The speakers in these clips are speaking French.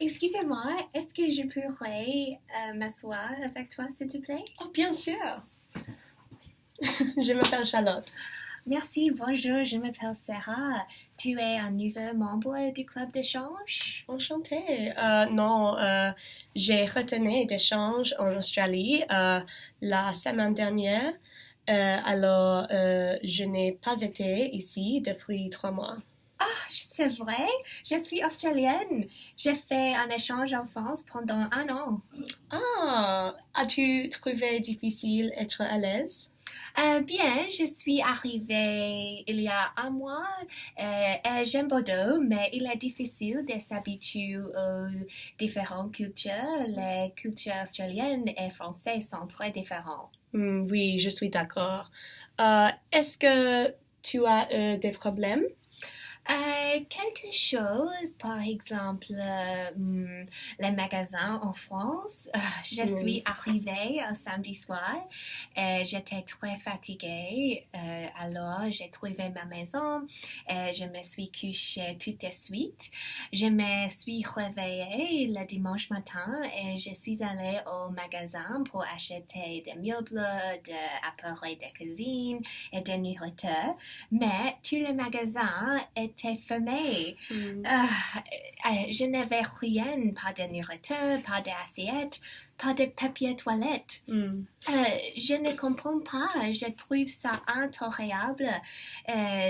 Excusez-moi, est-ce que je pourrais m'asseoir avec toi, s'il te plaît? Oh, bien sûr. Je m'appelle Charlotte. Merci, bonjour, je m'appelle Sarah. Tu es un nouveau membre du club d'échange? Enchantée. Non, j'ai retenu d'échange en Australie la semaine dernière. Alors, je n'ai pas été ici depuis 3 mois. Ah, c'est vrai, je suis australienne. J'ai fait un échange en France pendant un an. Ah, as-tu trouvé difficile être à l'aise? Bien, je suis arrivée il y a un mois et j'aime Bordeaux, mais il est difficile de s'habituer aux différentes cultures. Les cultures australiennes et françaises sont très différentes. Oui, je suis d'accord. Est-ce que tu as des problèmes? Quelque chose, par exemple, les magasins en France. Je suis Oui. arrivée samedi soir et j'étais très fatiguée. Alors, j'ai trouvé ma maison et je me suis couchée tout de suite. Je me suis réveillée le dimanche matin et je suis allée au magasin pour acheter des meubles, des appareils de cuisine et des nourritures. Mais tous les magasins étaient fermés. Hmm. Je n'avais rien, pas de nourriture, pas d'assiette, pas de papier toilette. Hmm. Je ne comprends pas, je trouve ça intolérable.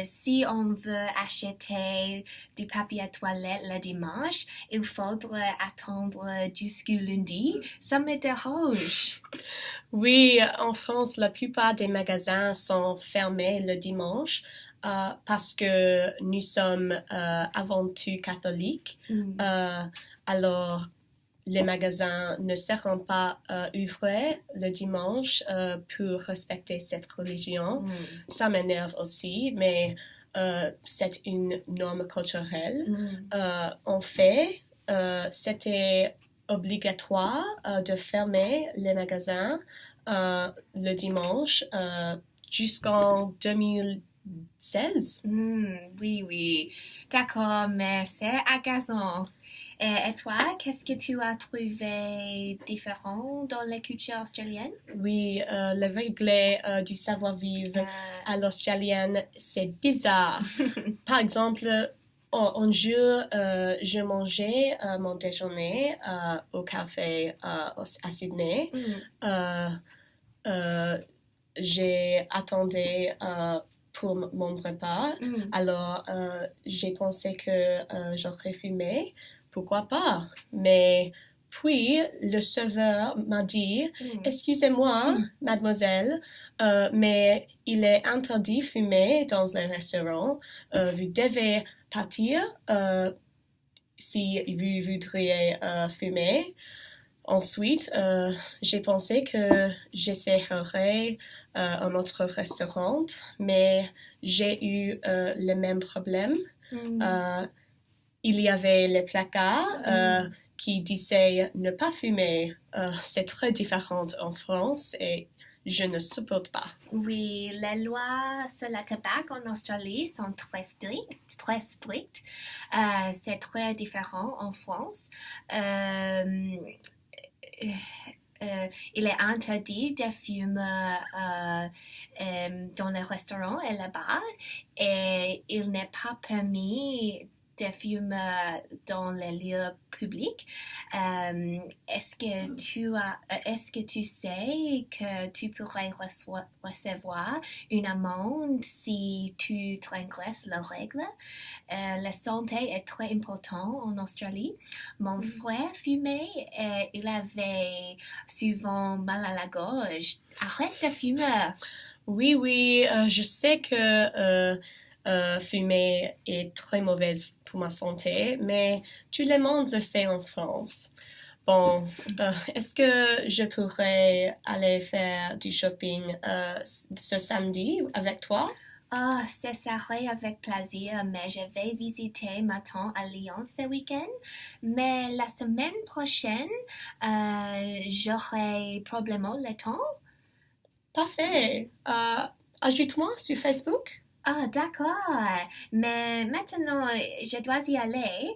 Si on veut acheter du papier toilette le dimanche, il faudrait attendre jusqu'au lundi. Ça me dérange. Oui, en France, la plupart des magasins sont fermés le dimanche parce que nous sommes avant tout catholiques. Euh, alors, les magasins ne seront pas ouvrés le dimanche pour respecter cette religion. Ça m'énerve aussi, mais c'est une norme culturelle. En fait, c'était obligatoire de fermer les magasins le dimanche jusqu'en 2016. Oui, oui. D'accord, mais c'est agaçant. Et toi, qu'est-ce que tu as trouvé différent dans la culture australienne? Oui, les règles du savoir-vivre à l'australienne, c'est bizarre. Par exemple, un jour, je mangeais mon déjeuner au café à Sydney. Euh, euh, j'ai attendu pour mon repas. Alors, j'ai pensé que j'aurais fumé. Pourquoi pas? Mais puis, le serveur m'a dit, excusez-moi, mademoiselle, mais il est interdit de fumer dans les restaurants. Vous devez partir si vous voudriez fumer. Ensuite, j'ai pensé que j'essaierais un autre restaurant, mais j'ai eu le même problème. Il y avait les placards qui disaient ne pas fumer. C'est très différent en France et je ne supporte pas. Oui, les lois sur le tabac en Australie sont très strictes, très strictes. C'est très différent en France. Il est interdit de fumer dans les restaurants et les bars et il n'est pas permis de fumer dans les lieux publics. Est-ce que tu sais que tu pourrais recevoir une amende si tu transgresses la règle? La santé est très importante en Australie. Mon frère fumait et il avait souvent mal à la gorge. Arrête de fumer. Oui, oui, je sais que fumer est très mauvaise pour ma santé, mais tout le monde le fait en France. Bon, est-ce que je pourrais aller faire du shopping ce samedi avec toi? Ah, ça serait avec plaisir, mais je vais visiter ma tante à Lyon ce week-end. Mais la semaine prochaine, j'aurai probablement le temps. Parfait. Ajoute-moi sur Facebook. Ah, d'accord. Mais maintenant, je dois y aller.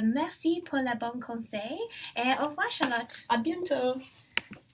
Merci pour le bon conseil et au revoir, Charlotte. À bientôt.